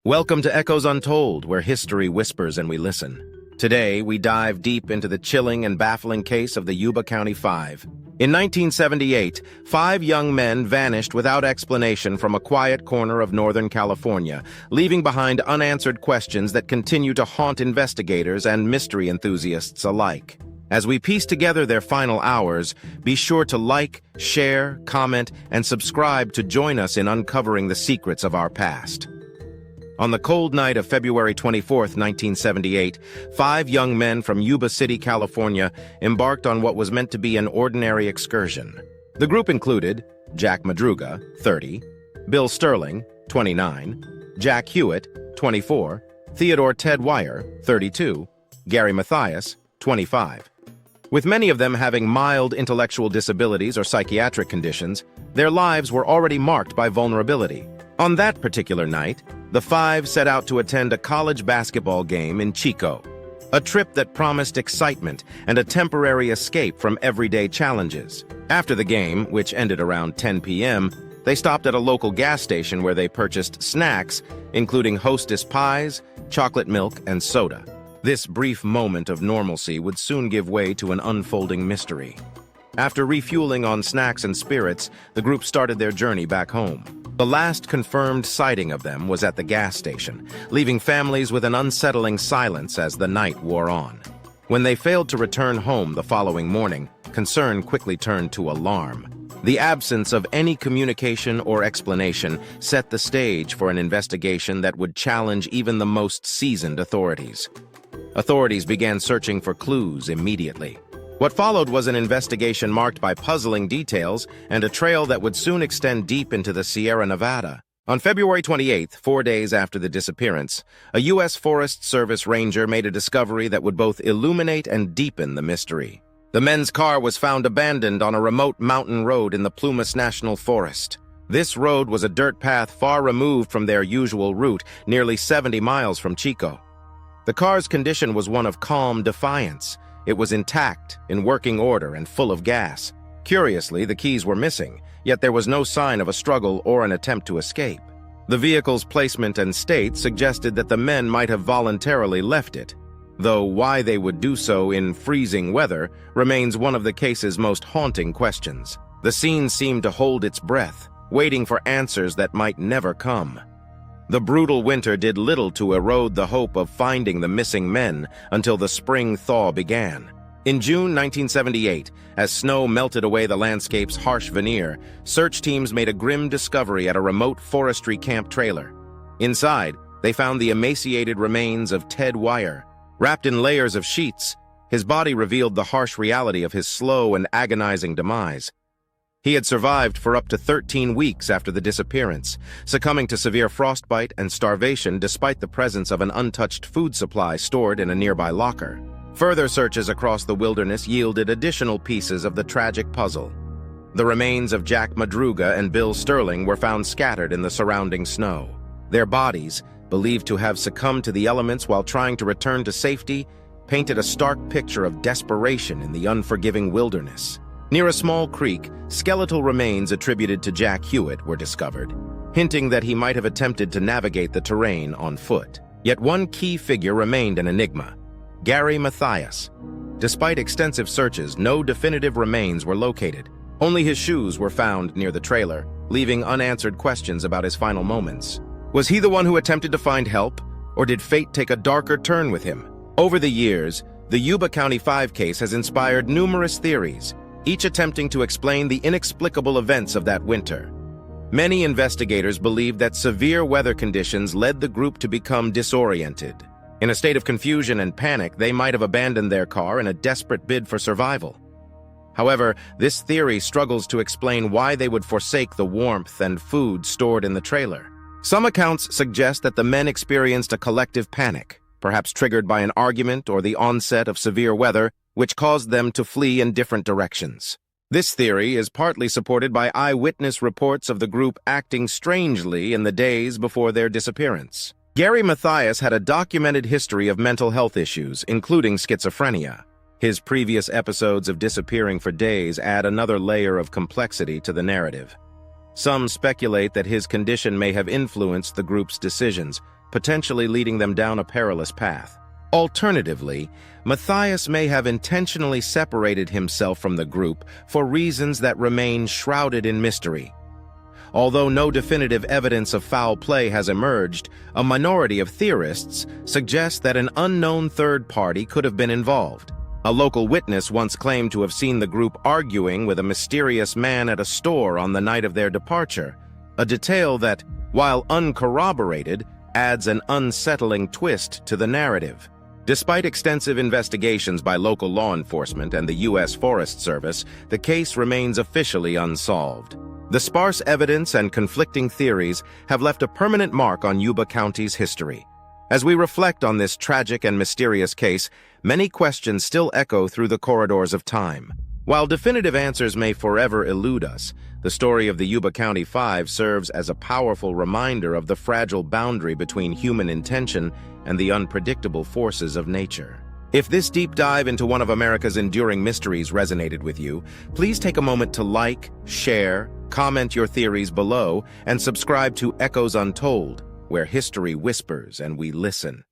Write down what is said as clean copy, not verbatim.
Welcome to Echoes Untold, where history whispers and we listen. Today, we dive deep into the chilling and baffling case of the Yuba County Five. In 1978, 5 young men vanished without explanation from a quiet corner of Northern California, leaving behind unanswered questions that continue to haunt investigators and mystery enthusiasts alike. As we piece together their final hours, be sure to like, share, comment, and subscribe to join us in uncovering the secrets of our past. On the cold night of February 24, 1978, 5 young men from Yuba City, California, embarked on what was meant to be an ordinary excursion. The group included Jack Madruga, 30, Bill Sterling, 29, Jack Huett, 24, Theodore Weiher, 32, Gary Mathias, 25. With many of them having mild intellectual disabilities or psychiatric conditions, their lives were already marked by vulnerability. On that particular night, the 5 set out to attend a college basketball game in Chico, a trip that promised excitement and a temporary escape from everyday challenges. After the game, which ended around 10 p.m., they stopped at a local gas station where they purchased snacks, including Hostess pies, chocolate milk, and soda. This brief moment of normalcy would soon give way to an unfolding mystery. After refueling on snacks and spirits, the group started their journey back home. The last confirmed sighting of them was at the gas station, leaving families with an unsettling silence as the night wore on. When they failed to return home the following morning, concern quickly turned to alarm. The absence of any communication or explanation set the stage for an investigation that would challenge even the most seasoned authorities. Authorities began searching for clues immediately. What followed was an investigation marked by puzzling details and a trail that would soon extend deep into the Sierra Nevada. On February 28, 4 days after the disappearance, a U.S. Forest Service ranger made a discovery that would both illuminate and deepen the mystery. The men's car was found abandoned on a remote mountain road in the Plumas National Forest. This road was a dirt path far removed from their usual route, nearly 70 miles from Chico. The car's condition was one of calm defiance. It was intact, in working order, and full of gas. Curiously, the keys were missing, yet there was no sign of a struggle or an attempt to escape. The vehicle's placement and state suggested that the men might have voluntarily left it, though why they would do so in freezing weather remains one of the case's most haunting questions. The scene seemed to hold its breath, waiting for answers that might never come. The brutal winter did little to erode the hope of finding the missing men until the spring thaw began. In June 1978, as snow melted away the landscape's harsh veneer, search teams made a grim discovery at a remote forestry camp trailer. Inside, they found the emaciated remains of Weiher. Wrapped in layers of sheets, his body revealed the harsh reality of his slow and agonizing demise. He had survived for up to 13 weeks after the disappearance, succumbing to severe frostbite and starvation despite the presence of an untouched food supply stored in a nearby locker. Further searches across the wilderness yielded additional pieces of the tragic puzzle. The remains of Jack Madruga and Bill Sterling were found scattered in the surrounding snow. Their bodies, believed to have succumbed to the elements while trying to return to safety, painted a stark picture of desperation in the unforgiving wilderness. Near a small creek, skeletal remains attributed to Jack Huett were discovered, hinting that he might have attempted to navigate the terrain on foot. Yet one key figure remained an enigma: Gary Mathias. Despite extensive searches, no definitive remains were located. Only his shoes were found near the trailer, leaving unanswered questions about his final moments. Was he the one who attempted to find help, or did fate take a darker turn with him? Over the years, the Yuba County Five case has inspired numerous theories, each attempting to explain the inexplicable events of that winter. Many investigators believe that severe weather conditions led the group to become disoriented. In a state of confusion and panic, they might have abandoned their car in a desperate bid for survival. However, this theory struggles to explain why they would forsake the warmth and food stored in the trailer. Some accounts suggest that the men experienced a collective panic, perhaps triggered by an argument or the onset of severe weather, which caused them to flee in different directions. This theory is partly supported by eyewitness reports of the group acting strangely in the days before their disappearance. Gary Mathias had a documented history of mental health issues, including schizophrenia. His previous episodes of disappearing for days add another layer of complexity to the narrative. Some speculate that his condition may have influenced the group's decisions, potentially leading them down a perilous path. Alternatively, Mathias may have intentionally separated himself from the group for reasons that remain shrouded in mystery. Although no definitive evidence of foul play has emerged, a minority of theorists suggest that an unknown third party could have been involved. A local witness once claimed to have seen the group arguing with a mysterious man at a store on the night of their departure, a detail that, while uncorroborated, adds an unsettling twist to the narrative. Despite extensive investigations by local law enforcement and the U.S. Forest Service, the case remains officially unsolved. The sparse evidence and conflicting theories have left a permanent mark on Yuba County's history. As we reflect on this tragic and mysterious case, many questions still echo through the corridors of time. While definitive answers may forever elude us, the story of the Yuba County Five serves as a powerful reminder of the fragile boundary between human intention and the unpredictable forces of nature. If this deep dive into one of America's enduring mysteries resonated with you, please take a moment to like, share, comment your theories below, and subscribe to Echoes Untold, where history whispers and we listen.